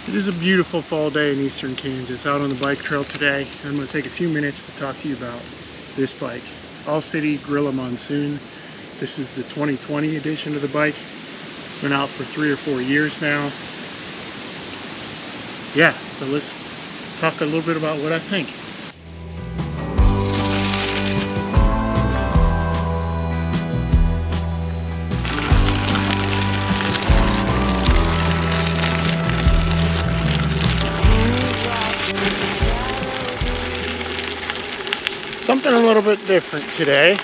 It is a beautiful fall day in eastern Kansas, out on the bike trail today. I'm going to take a few minutes to talk to you about this bike, All City Gorilla Monsoon. This is the 2020 edition of the bike. It's been out for 3 or 4 years now. Yeah, so let's talk a little bit about what I think. Something a little bit different today.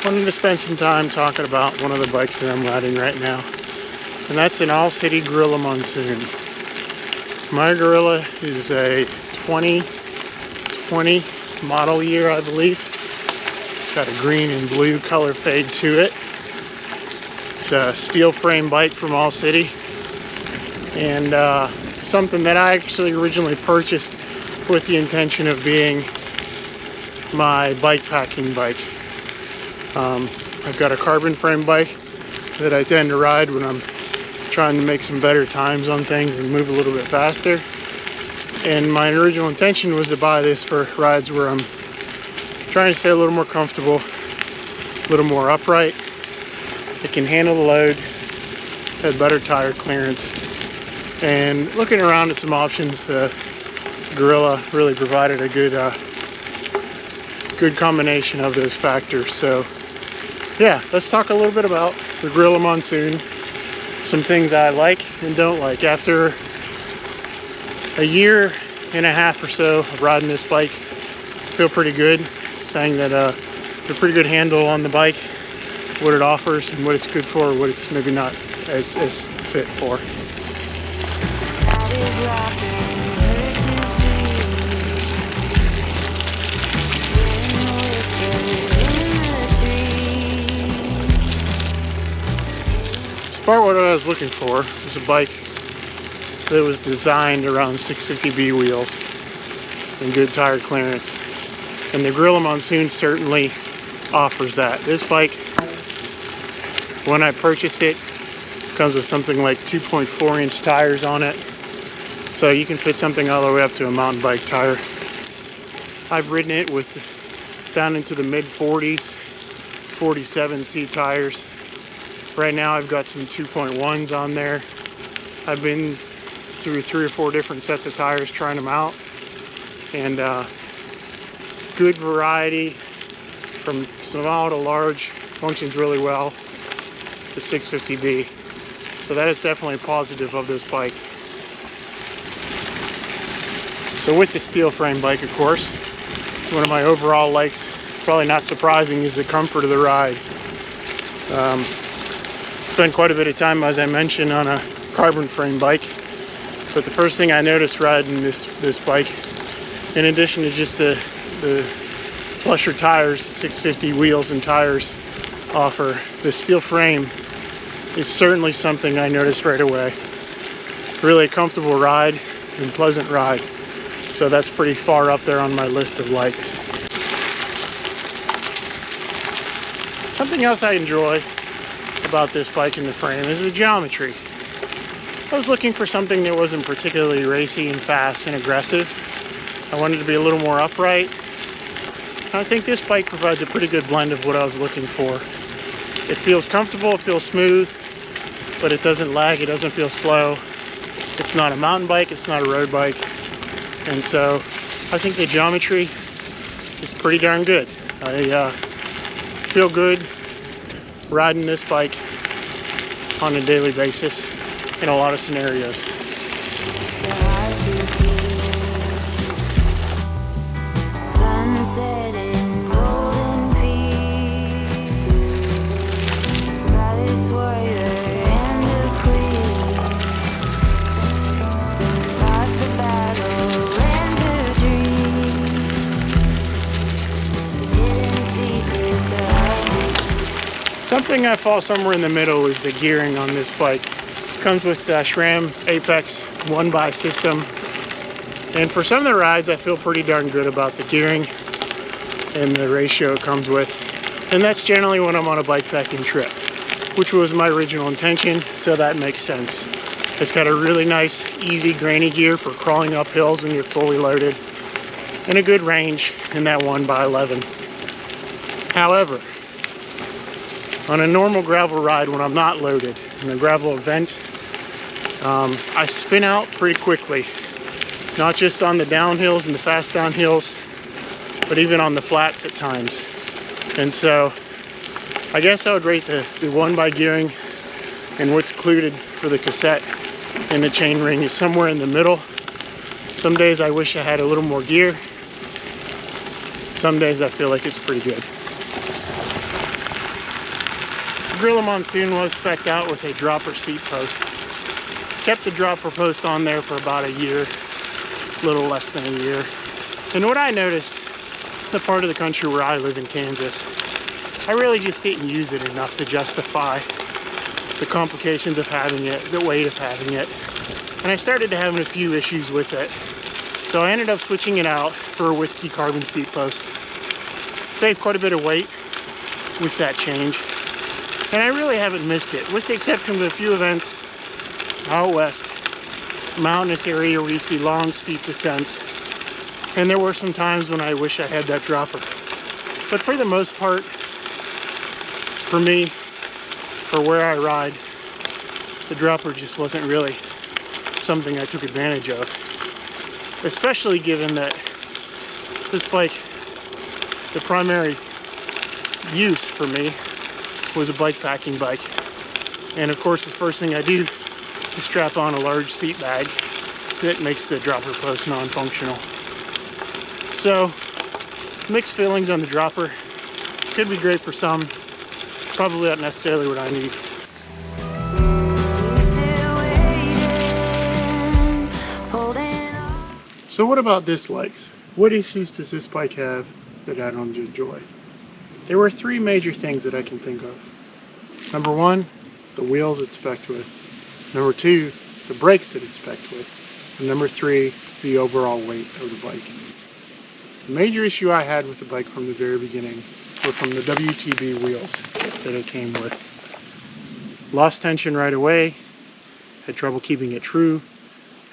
Wanted to spend some time talking about one of the bikes that I'm riding right now, and that's an All City Gorilla Monsoon. My Gorilla is a 2020 model year, I believe. It's got a green and blue color fade to it. It's a steel frame bike from All City, and something that I actually originally purchased with the intention of being my bikepacking bike. I've got a carbon frame bike that I tend to ride when I'm trying to make some better times on things and move a little bit faster. And my original intention was to buy this for rides where I'm trying to stay a little more comfortable, a little more upright. It can handle the load, had better tire clearance. And looking around at some options, the Gorilla really provided a good combination of those factors. So yeah, let's talk a little bit about the Gorilla Monsoon, some things I like and don't like. After a year and a half or so of riding this bike, I feel pretty good, saying that a pretty good handle on the bike, what it offers and what it's good for, what it's maybe not as fit for. Part what I was looking for was a bike that was designed around 650B wheels and good tire clearance, and the Gorilla Monsoon certainly offers that. This bike, when I purchased it, comes with something like 2.4-inch tires on it, so you can fit something all the way up to a mountain bike tire. I've ridden it with down into the mid 40s, 47C tires. Right now I've got some 2.1s on there. I've been through 3 or 4 different sets of tires trying them out, and good variety from small to large, functions really well to 650B. So that is definitely a positive of this bike. So with the steel frame bike, of course, one of my overall likes, probably not surprising, is the comfort of the ride. Spent quite a bit of time, as I mentioned, on a carbon frame bike, but the first thing I noticed riding this bike, in addition to just the plusher tires, 650 wheels and tires offer, the steel frame is certainly something I noticed right away. Really a comfortable ride and pleasant ride, so that's pretty far up there on my list of likes. Something else I enjoy about this bike in the frame is the geometry. I was looking for something that wasn't particularly racy and fast and aggressive. I wanted to be a little more upright. I think this bike provides a pretty good blend of what I was looking for. It feels comfortable, it feels smooth, but it doesn't lag, it doesn't feel slow. It's not a mountain bike, it's not a road bike. And so I think the geometry is pretty darn good. I feel good riding this bike on a daily basis in a lot of scenarios. Something I fall somewhere in the middle is the gearing on this bike. It comes with SRAM Apex 1x system, and for some of the rides I feel pretty darn good about the gearing and the ratio it comes with, and that's generally when I'm on a bikepacking trip, which was my original intention, so that makes sense. It's got a really nice, easy granny gear for crawling up hills when you're fully loaded, and a good range in that 1x11. However, on a normal gravel ride when I'm not loaded, in a gravel event, I spin out pretty quickly. Not just on the downhills and the fast downhills, but even on the flats at times. And so, I guess I would rate the 1x gearing and what's included for the cassette and the chain ring is somewhere in the middle. Some days I wish I had a little more gear. Some days I feel like it's pretty good. The Gorilla Monsoon was spec'd out with a dropper seat post. Kept the dropper post on there for about a year, a little less than a year. And what I noticed, the part of the country where I live in Kansas, I really just didn't use it enough to justify the complications of having it, the weight of having it. And I started to have a few issues with it. So I ended up switching it out for a Whiskey carbon seat post. Saved quite a bit of weight with that change. And I really haven't missed it, with the exception of a few events out west, mountainous area where you see long, steep descents. And there were some times when I wish I had that dropper. But for the most part, for me, for where I ride, the dropper just wasn't really something I took advantage of. Especially given that this bike, the primary use for me was a bike packing bike. And of course, the first thing I do is strap on a large seat bag that makes the dropper post non-functional. So, mixed feelings on the dropper. Could be great for some, probably not necessarily what I need. So what about dislikes? What issues does this bike have that I don't enjoy? There were three major things that I can think of. Number one, the wheels it's spec'd with. Number two, the brakes that it's spec'd with. And number three, the overall weight of the bike. The major issue I had with the bike from the very beginning were from the WTB wheels that it came with. Lost tension right away, had trouble keeping it true,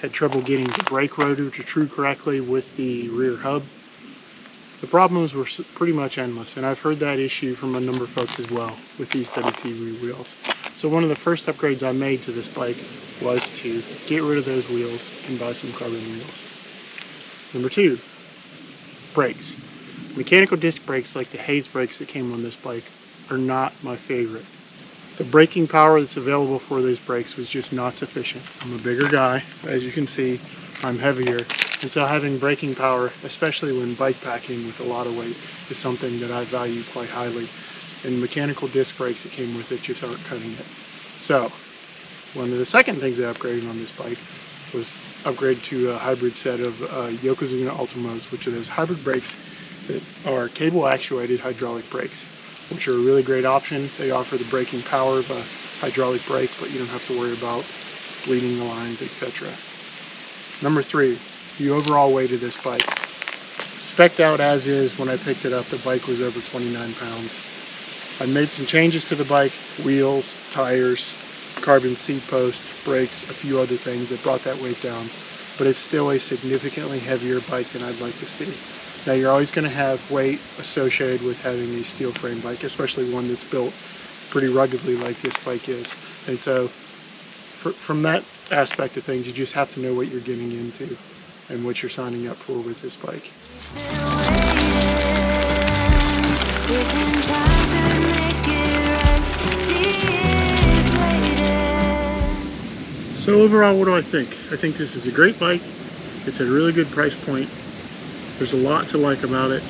had trouble getting the brake rotor to true correctly with the rear hub. The problems were pretty much endless, and I've heard that issue from a number of folks as well with these WTB wheels. So one of the first upgrades I made to this bike was to get rid of those wheels and buy some carbon wheels. Number two, brakes. Mechanical disc brakes like the Hayes brakes that came on this bike are not my favorite. The braking power that's available for those brakes was just not sufficient. I'm a bigger guy, as you can see, I'm heavier, and so having braking power, especially when bike packing with a lot of weight, is something that I value quite highly. And mechanical disc brakes that came with it just aren't cutting it. So, one of the second things I upgraded on this bike was upgrade to a hybrid set of Yokozuna Ultimos, which are those hybrid brakes that are cable actuated hydraulic brakes, which are a really great option. They offer the braking power of a hydraulic brake, but you don't have to worry about bleeding the lines, etc. Number three, the overall weight of this bike. Spec'd out as is, when I picked it up, the bike was over 29 pounds. I made some changes to the bike, wheels, tires, carbon seat post, brakes, a few other things that brought that weight down, but it's still a significantly heavier bike than I'd like to see. Now you're always going to have weight associated with having a steel frame bike, especially one that's built pretty ruggedly like this bike is. And so from that aspect of things, you just have to know what you're getting into and what you're signing up for with this bike. So overall, what do I think? I think this is a great bike. It's at a really good price point. There's a lot to like about it,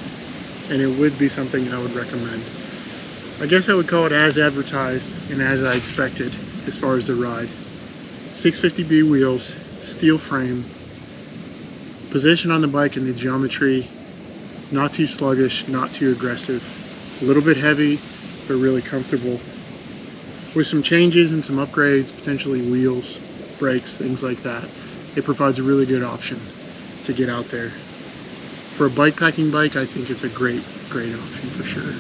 and it would be something I would recommend. I guess I would call it as advertised and as I expected as far as the ride. 650B wheels, steel frame, position on the bike and the geometry, not too sluggish, not too aggressive, a little bit heavy, but really comfortable. With some changes and some upgrades, potentially wheels, brakes, things like that, it provides a really good option to get out there. For a bike packing bike, I think it's a great option for sure.